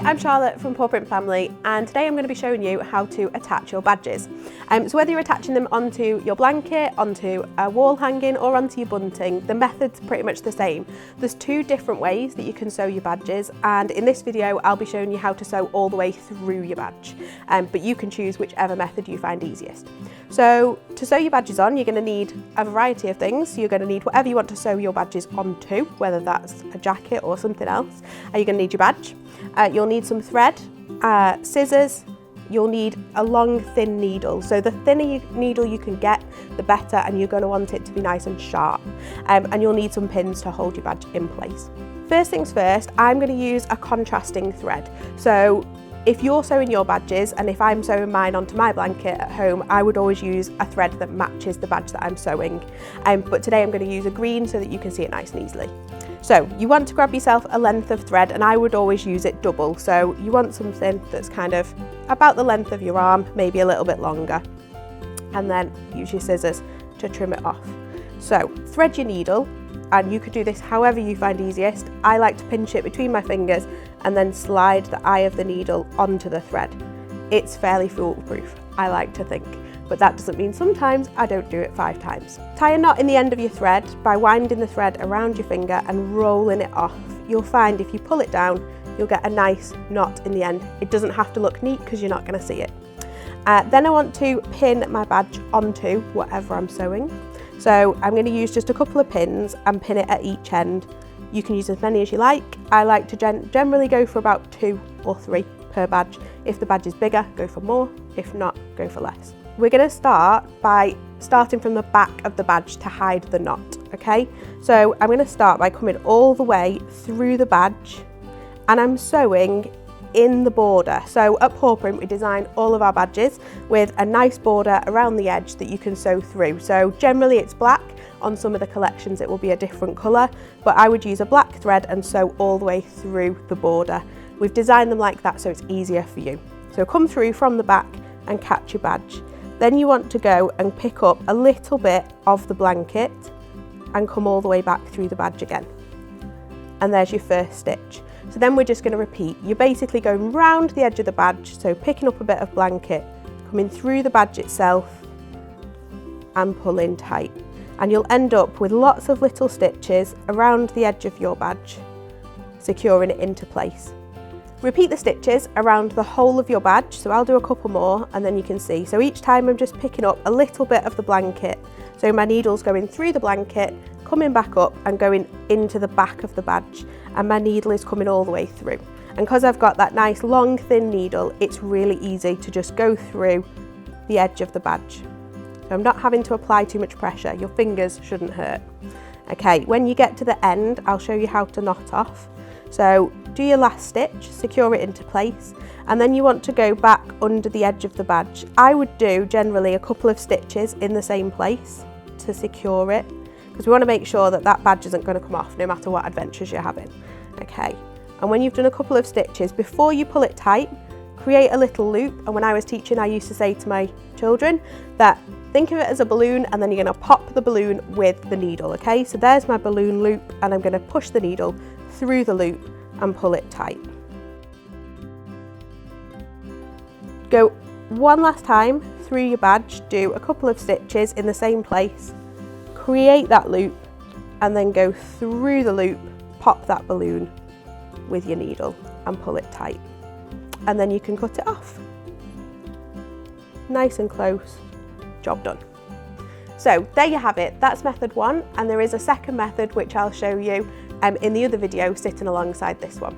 I'm Charlotte from Paw Print Family, and today I'm going to be showing you how to attach your badges. So whether you're attaching them onto your blanket, onto a wall hanging or onto your bunting, the method's pretty much the same. There's two different ways that you can sew your badges, and in this video I'll be showing you how to sew all the way through your badge, but you can choose whichever method you find easiest. So to sew your badges on, you're going to need a variety of things. So you're going to need whatever you want to sew your badges onto, whether that's a jacket or something else. You're going to need your badge. You'll need some thread, scissors. You'll need a long thin needle. So the thinner needle you can get, the better, and you're going to want it to be nice and sharp. And you'll need some pins to hold your badge in place. First things first, I'm going to use a contrasting thread. So if you're sewing your badges and if I'm sewing mine onto my blanket at home, I would always use a thread that matches the badge that I'm sewing. But today I'm going to use a green so that you can see it nice and easily. So you want to grab yourself a length of thread, and I would always use it double. So you want something that's kind of about the length of your arm, maybe a little bit longer. And then use your scissors to trim it off. So thread your needle, and you could do this however you find easiest. I like to pinch it between my fingers and then slide the eye of the needle onto the thread. It's fairly foolproof, I like to think, but that doesn't mean sometimes I don't do it 5 times. Tie a knot in the end of your thread by winding the thread around your finger and rolling it off. You'll find if you pull it down, you'll get a nice knot in the end. It doesn't have to look neat because you're not going to see it. Then I want to pin my badge onto whatever I'm sewing. So I'm going to use just a couple of pins and pin it at each end. You can use as many as you like. I like to generally go for about 2 or 3 per badge. If the badge is bigger, go for more. If not, go for less. We're going to start by starting from the back of the badge to hide the knot, okay? So I'm going to start by coming all the way through the badge, and I'm sewing in the border. So at Paw Print we design all of our badges with a nice border around the edge that you can sew through. So generally it's black. On some of the collections it will be a different colour, but I would use a black thread and sew all the way through the border. We've designed them like that so it's easier for you. So come through from the back and catch your badge. Then you want to go and pick up a little bit of the blanket and come all the way back through the badge again. And there's your first stitch. So then we're just going to repeat. You're basically going round the edge of the badge, so picking up a bit of blanket, coming through the badge itself and pulling tight. And you'll end up with lots of little stitches around the edge of your badge, securing it into place. Repeat the stitches around the whole of your badge, so I'll do a couple more and then you can see. So each time I'm just picking up a little bit of the blanket. So my needle's going through the blanket, coming back up and going into the back of the badge, and my needle is coming all the way through. And because I've got that nice long thin needle, it's really easy to just go through the edge of the badge. So I'm not having to apply too much pressure. Your fingers shouldn't hurt. Okay, when you get to the end, I'll show you how to knot off. So do your last stitch, secure it into place, and then you want to go back under the edge of the badge. I would do generally a couple of stitches in the same place to secure it, because we want to make sure that that badge isn't going to come off no matter what adventures you're having. Okay, and when you've done a couple of stitches, before you pull it tight, create a little loop. And when I was teaching, I used to say to my children that think of it as a balloon, and then you're going to pop the balloon with the needle. Okay, so there's my balloon loop, and I'm going to push the needle through the loop and pull it tight. Go one last time through your badge, do a couple of stitches in the same place, create that loop, and then go through the loop, pop that balloon with your needle and pull it tight. And then you can cut it off. Nice and close, job done. So there you have it, that's method 1, and there is a second method which I'll show you in the other video sitting alongside this one.